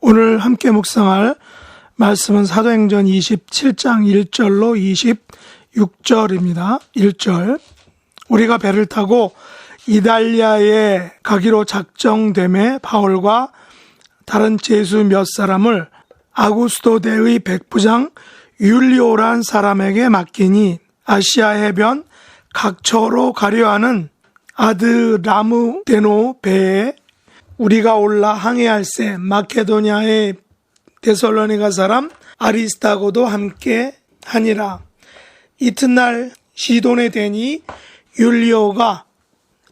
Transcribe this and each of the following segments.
오늘 함께 묵상할 말씀은 사도행전 27장 1절로 26절입니다. 1절. 우리가 배를 타고 이달리아에 가기로 작정됨에 바울과 다른 제수 몇 사람을 아구스도대의 백부장 율리오란 사람에게 맡기니 아시아 해변 각처로 가려 하는 아드라무데노 배에 우리가 올라 항해할세 마케도냐의 데살로니가 사람 아리스타고도 함께 하니라. 이튿날 시돈에 대니 율리오가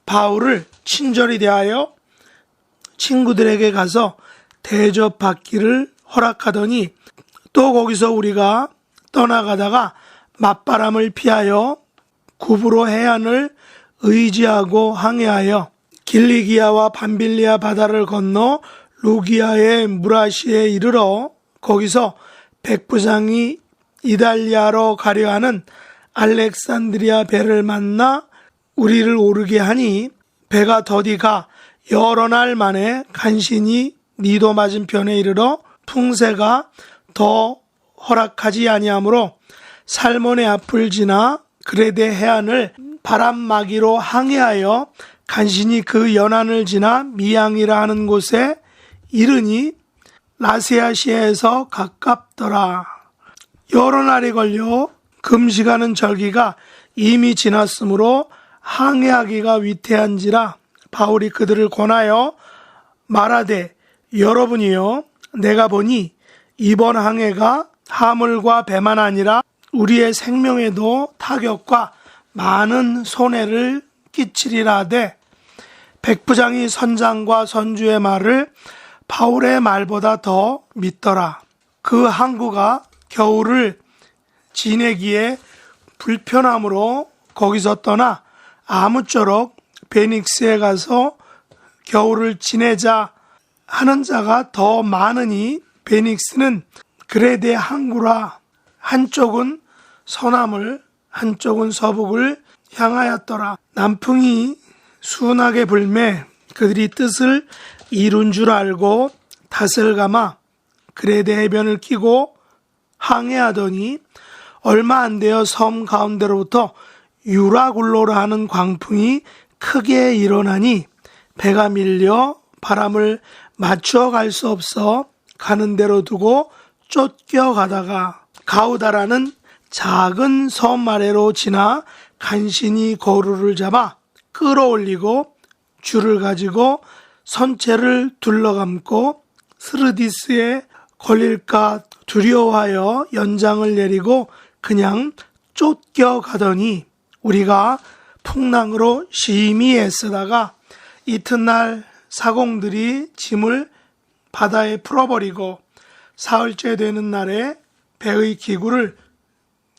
바울을 친절히 대하여 친구들에게 가서 대접받기를 허락하더니 또 거기서 우리가 떠나가다가 맞바람을 피하여 구브로 해안을 의지하고 항해하여 길리기아와 밤빌리아 바다를 건너 루기아의 무라시에 이르러 거기서 백부장이 이달리아로 가려 하는 알렉산드리아 배를 만나 우리를 오르게 하니 배가 더디가 여러 날 만에 간신히 니도 맞은편에 이르러 풍세가 더 허락하지 아니하므로 살몬의 앞을 지나 그레데 해안을 바람막이로 항해하여 간신히 그 연안을 지나 미양이라 하는 곳에 이르니 라세아시아에서 가깝더라. 여러 날이 걸려 금시가는 절기가 이미 지났으므로 항해하기가 위태한지라 바울이 그들을 권하여 말하되 여러분이요 내가 보니 이번 항해가 하물과 배만 아니라 우리의 생명에도 타격과 많은 손해를 끼치리라 하되 백부장이 선장과 선주의 말을 바울의 말보다 더 믿더라. 그 항구가 겨울을 지내기에 불편함으로 거기서 떠나 아무쪼록 베닉스에 가서 겨울을 지내자 하는 자가 더 많으니 베닉스는 그레데 항구라. 한쪽은 서남을 한쪽은 서북을 향하였더라. 남풍이 순하게 불매 그들이 뜻을 이룬 줄 알고 닷을 감아 그레데 해변을 끼고 항해하더니 얼마 안 되어 섬 가운데로부터 유라굴로라 하는 광풍이 크게 일어나니 배가 밀려 바람을 맞추어 갈 수 없어 가는 대로 두고 쫓겨가다가 가우다라는 작은 섬 아래로 지나 간신히 거루를 잡아 끌어올리고 줄을 가지고 선체를 둘러감고 스르디스에 걸릴까 두려워하여 연장을 내리고 그냥 쫓겨가더니 우리가 풍랑으로 심히 애쓰다가 이튿날 사공들이 짐을 바다에 풀어버리고 사흘째 되는 날에 배의 기구를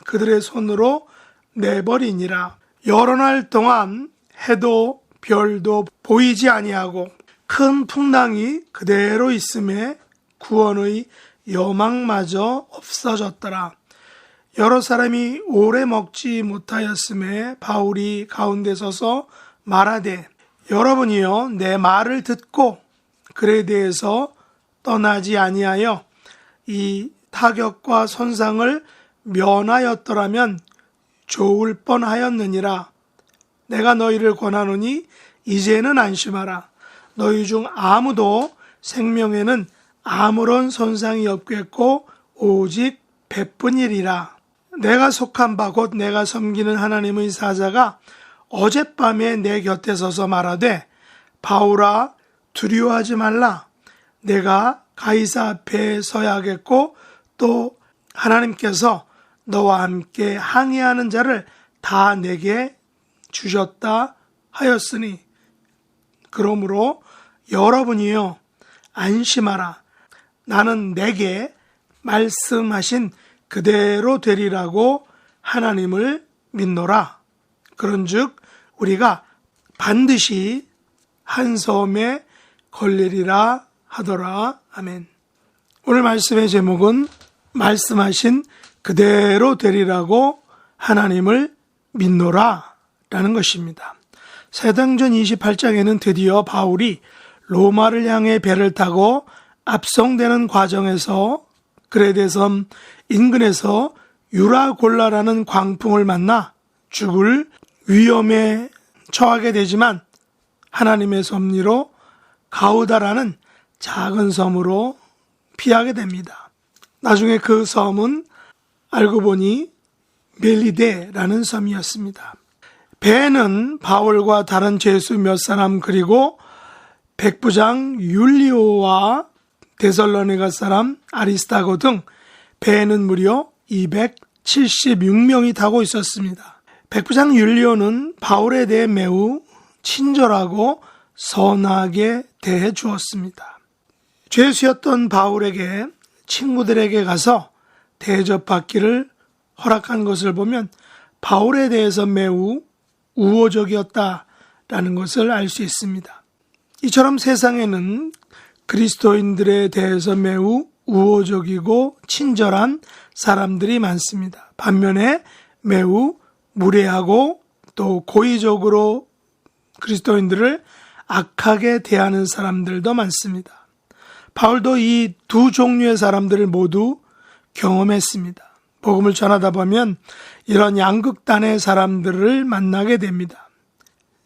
그들의 손으로 내버리니라. 여러 날 동안 해도 별도 보이지 아니하고 큰 풍랑이 그대로 있음에 구원의 여망마저 없어졌더라. 여러 사람이 오래 먹지 못하였음에 바울이 가운데 서서 말하되 여러분이여 내 말을 듣고 그레데에서 떠나지 아니하여 이 타격과 손상을 면하였더라면 좋을 뻔하였느니라. 내가 너희를 권하노니 이제는 안심하라. 너희 중 아무도 생명에는 아무런 손상이 없겠고 오직 배뿐이리라. 내가 속한 바 곧 내가 섬기는 하나님의 사자가 어젯밤에 내 곁에 서서 말하되 바울아 두려워하지 말라. 내가 가이사 앞에 서야겠고 또 하나님께서 너와 함께 항해하는 자를 다 내게 주셨다 하였으니 그러므로 여러분이요 안심하라. 나는 내게 말씀하신 그대로 되리라고 하나님을 믿노라. 그런즉 우리가 반드시 한 섬에 걸리리라 하더라. 아멘. 오늘 말씀의 제목은 말씀하신 그대로 되리라고 하나님을 믿노라 라는 것입니다. 사도행전 28장에는 드디어 바울이 로마를 향해 배를 타고 압송되는 과정에서 그레데 섬 인근에서 유라골라라는 광풍을 만나 죽을 위험에 처하게 되지만 하나님의 섭리로 가우다라는 작은 섬으로 피하게 됩니다. 나중에 그 섬은 알고 보니 멜리데라는 섬이었습니다. 배는 바울과 다른 죄수 몇 사람 그리고 백부장 율리오와 데살로니가 사람 아리스타고 등 배는 무려 276명이 타고 있었습니다. 백부장 율리오는 바울에 대해 매우 친절하고 선하게 대해 주었습니다. 죄수였던 바울에게 친구들에게 가서 대접받기를 허락한 것을 보면 바울에 대해서 매우 우호적이었다라는 것을 알 수 있습니다. 이처럼 세상에는 그리스도인들에 대해서 매우 우호적이고 친절한 사람들이 많습니다. 반면에 매우 무례하고 또 고의적으로 그리스도인들을 악하게 대하는 사람들도 많습니다. 바울도 이 두 종류의 사람들을 모두 경험했습니다. 복음을 전하다 보면 이런 양극단의 사람들을 만나게 됩니다.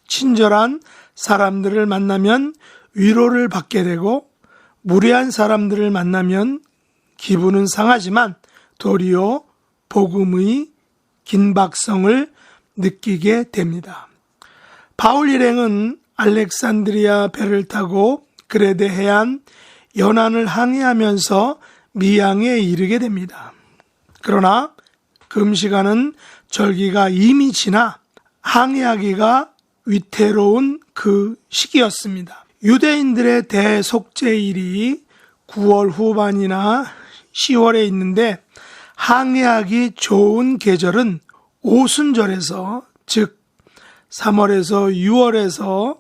친절한 사람들을 만나면 위로를 받게 되고 무례한 사람들을 만나면 기분은 상하지만 도리어 복음의 긴박성을 느끼게 됩니다. 바울 일행은 알렉산드리아 배를 타고 그레데 해안 연안을 항해하면서 미양에 이르게 됩니다. 그러나 금시가는 절기가 이미 지나 항해하기가 위태로운 그 시기였습니다. 유대인들의 대속죄일이 9월 후반이나 10월에 있는데 항해하기 좋은 계절은 오순절에서 즉 3월에서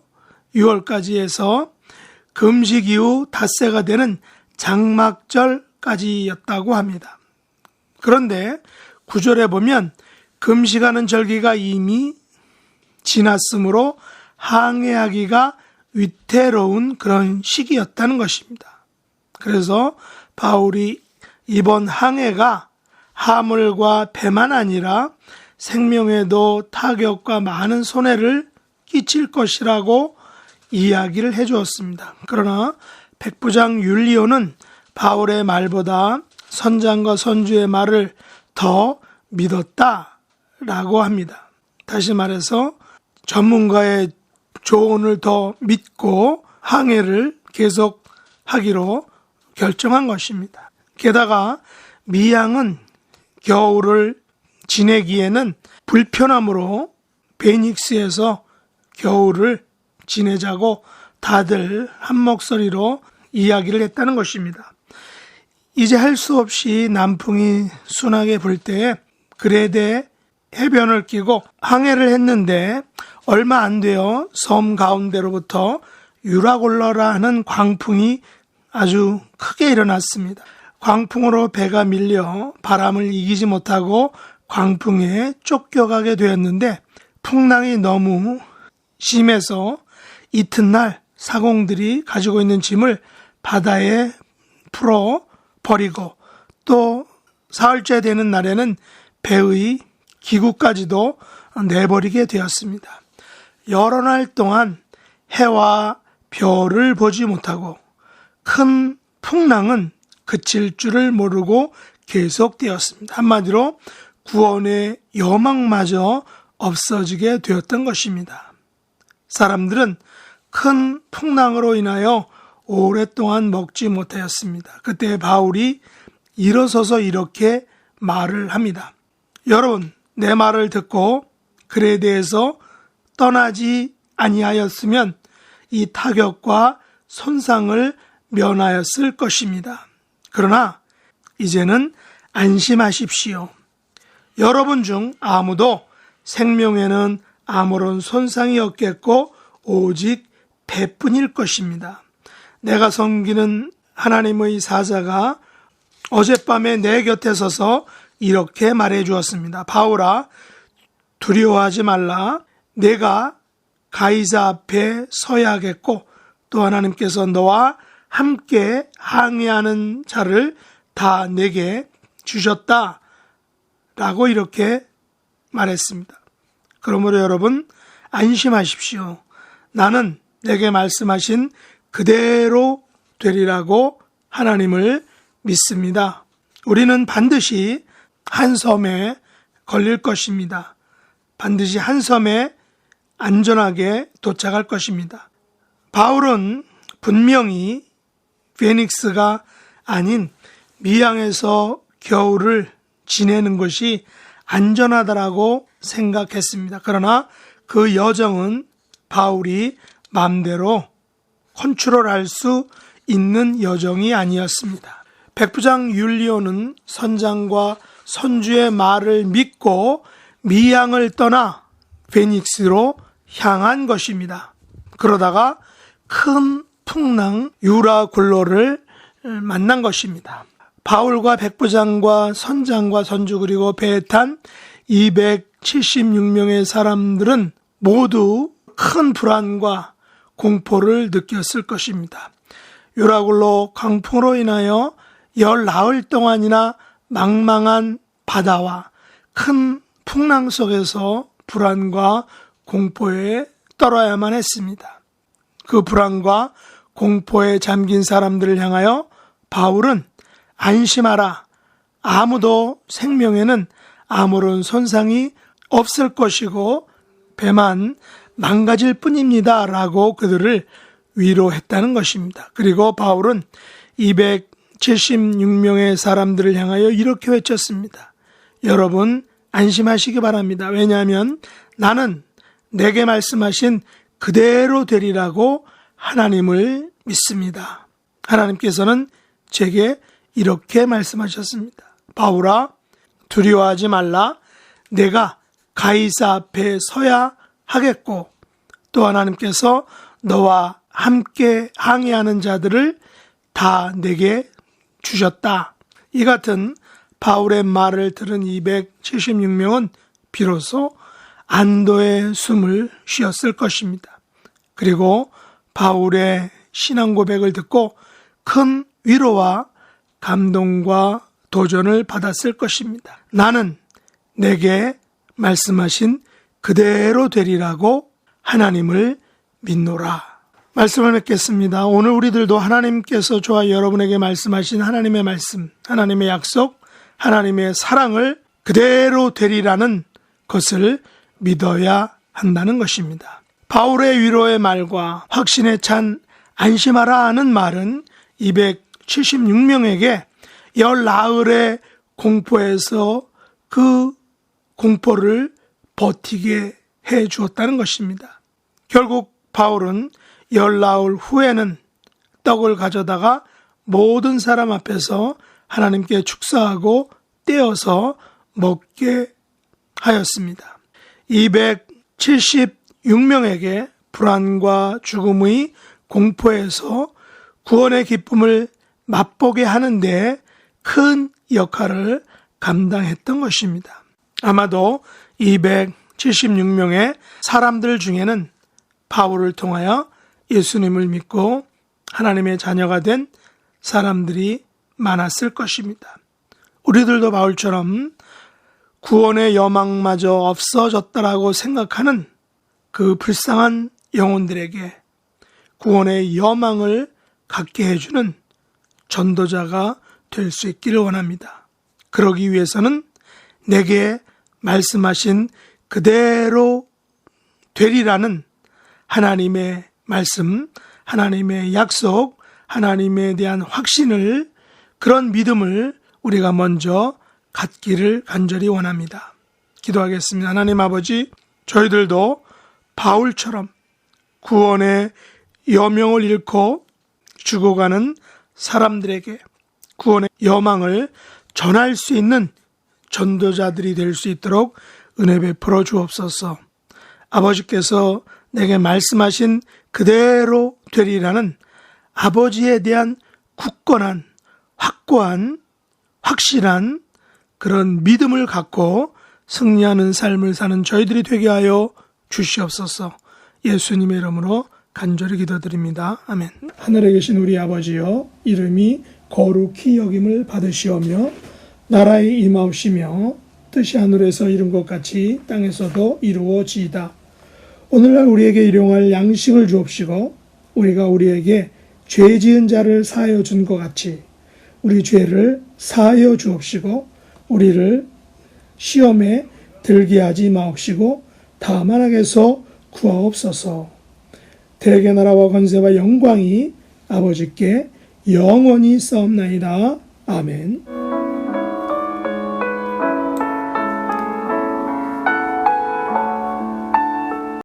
6월까지 해서 금식 이후 닷새가 되는 장막절까지였다고 합니다. 그런데 9절에 보면 금식하는 절기가 이미 지났으므로 항해하기가 위태로운 그런 시기였다는 것입니다. 그래서 바울이 이번 항해가 하물과 배만 아니라 생명에도 타격과 많은 손해를 끼칠 것이라고 이야기를 해주었습니다. 그러나 백부장 율리오는 바울의 말보다 선장과 선주의 말을 더 믿었다라고 합니다. 다시 말해서 전문가의 조언을 더 믿고 항해를 계속하기로 결정한 것입니다. 게다가 미양은 겨울을 지내기에는 불편함으로 베닉스에서 겨울을 지내자고 다들 한 목소리로 이야기를 했다는 것입니다. 이제 할 수 없이 남풍이 순하게 불 때에 그레데 해변을 끼고 항해를 했는데 얼마 안 되어 섬 가운데로부터 유라골라라 하는 광풍이 아주 크게 일어났습니다. 광풍으로 배가 밀려 바람을 이기지 못하고 광풍에 쫓겨가게 되었는데 풍랑이 너무 심해서 이튿날 사공들이 가지고 있는 짐을 바다에 풀어 버리고 또 사흘째 되는 날에는 배의 기구까지도 내버리게 되었습니다. 여러 날 동안 해와 별을 보지 못하고 큰 풍랑은 그칠 줄을 모르고 계속되었습니다. 한마디로 구원의 여망마저 없어지게 되었던 것입니다. 사람들은 큰 풍랑으로 인하여 오랫동안 먹지 못하였습니다. 그때 바울이 일어서서 이렇게 말을 합니다. 여러분, 내 말을 듣고 그레데에서 떠나지 아니하였으면 이 타격과 손상을 면하였을 것입니다. 그러나 이제는 안심하십시오. 여러분 중 아무도 생명에는 아무런 손상이 없겠고 오직 배뿐일 것입니다. 내가 섬기는 하나님의 사자가 어젯밤에 내 곁에 서서 이렇게 말해 주었습니다. 바울아, 두려워하지 말라. 내가 가이사 앞에 서야겠고 또 하나님께서 너와 함께 항해하는 자를 다 내게 주셨다 라고 이렇게 말했습니다. 그러므로 여러분 안심하십시오. 나는 내게 말씀하신 그대로 되리라고 하나님을 믿습니다. 우리는 반드시 한 섬에 걸릴 것입니다. 반드시 한 섬에 안전하게 도착할 것입니다. 바울은 분명히 피닉스가 아닌 미양에서 겨울을 지내는 것이 안전하다라고 생각했습니다. 그러나 그 여정은 바울이 마음대로 컨트롤할 수 있는 여정이 아니었습니다. 백부장 율리오는 선장과 선주의 말을 믿고 미양을 떠나 피닉스로 향한 것입니다. 그러다가 큰 풍랑 유라굴로를 만난 것입니다. 바울과 백부장과 선장과 선주 그리고 배에 탄 276명의 사람들은 모두 큰 불안과 공포를 느꼈을 것입니다. 유라굴로 강풍으로 인하여 열나흘 동안이나 망망한 바다와 큰 풍랑 속에서 불안과 공포에 떨어야만 했습니다. 그 불안과 공포에 잠긴 사람들을 향하여 바울은 안심하라. 아무도 생명에는 아무런 손상이 없을 것이고 배만 망가질 뿐입니다. 라고 그들을 위로했다는 것입니다. 그리고 바울은 276명의 사람들을 향하여 이렇게 외쳤습니다. 여러분 안심하시기 바랍니다. 왜냐하면 나는 내게 말씀하신 그대로 되리라고 하나님을 믿습니다. 하나님께서는 제게 이렇게 말씀하셨습니다. 바울아, 두려워하지 말라. 내가 가이사 앞에 서야 하겠고 또 하나님께서 너와 함께 항해하는 자들을 다 내게 주셨다. 이 같은 바울의 말을 들은 276명은 비로소 안도의 숨을 쉬었을 것입니다. 그리고 바울의 신앙 고백을 듣고 큰 위로와 감동과 도전을 받았을 것입니다. 나는 내게 말씀하신 그대로 되리라고 하나님을 믿노라. 말씀을 맺겠습니다. 오늘 우리들도 하나님께서 저와 여러분에게 말씀하신 하나님의 말씀, 하나님의 약속, 하나님의 사랑을 그대로 되리라는 것을 믿어야 한다는 것입니다. 바울의 위로의 말과 확신에 찬 안심하라 하는 말은 276명에게 열나흘의 공포에서 그 공포를 버티게 해 주었다는 것입니다. 결국 바울은 열나흘 후에는 떡을 가져다가 모든 사람 앞에서 하나님께 축사하고 떼어서 먹게 하였습니다. 276명에게 불안과 죽음의 공포에서 구원의 기쁨을 맛보게 하는데 큰 역할을 감당했던 것입니다. 아마도 276명의 사람들 중에는 바울을 통하여 예수님을 믿고 하나님의 자녀가 된 사람들이 많았을 것입니다. 우리들도 바울처럼 구원의 여망마저 없어졌다라고 생각하는 그 불쌍한 영혼들에게 구원의 여망을 갖게 해주는 전도자가 될 수 있기를 원합니다. 그러기 위해서는 내게 말씀하신 그대로 되리라는 하나님의 말씀, 하나님의 약속, 하나님에 대한 확신을, 그런 믿음을 우리가 먼저 갖기를 간절히 원합니다. 기도하겠습니다. 하나님 아버지, 저희들도 바울처럼 구원의 여명을 잃고 죽어가는 사람들에게 구원의 여망을 전할 수 있는 전도자들이 될 수 있도록 은혜 베풀어 주옵소서. 아버지께서 내게 말씀하신 그대로 되리라는 아버지에 대한 굳건한, 확고한, 확실한 그런 믿음을 갖고 승리하는 삶을 사는 저희들이 되게 하여 주시옵소서. 예수님의 이름으로 간절히 기도드립니다. 아멘. 하늘에 계신 우리 아버지여, 이름이 거룩히 여김을 받으시오며 나라의 임하옵시며 뜻이 하늘에서 이룬 것 같이 땅에서도 이루어지이다. 오늘날 우리에게 일용할 양식을 주옵시고 우리가 우리에게 죄 지은 자를 사하여 준 것 같이 우리 죄를 사하여 주옵시고 우리를 시험에 들게 하지 마옵시고 다만 악에서 구하옵소서. 대개 나라와 권세와 영광이 아버지께 영원히 싸움나이다. 아멘.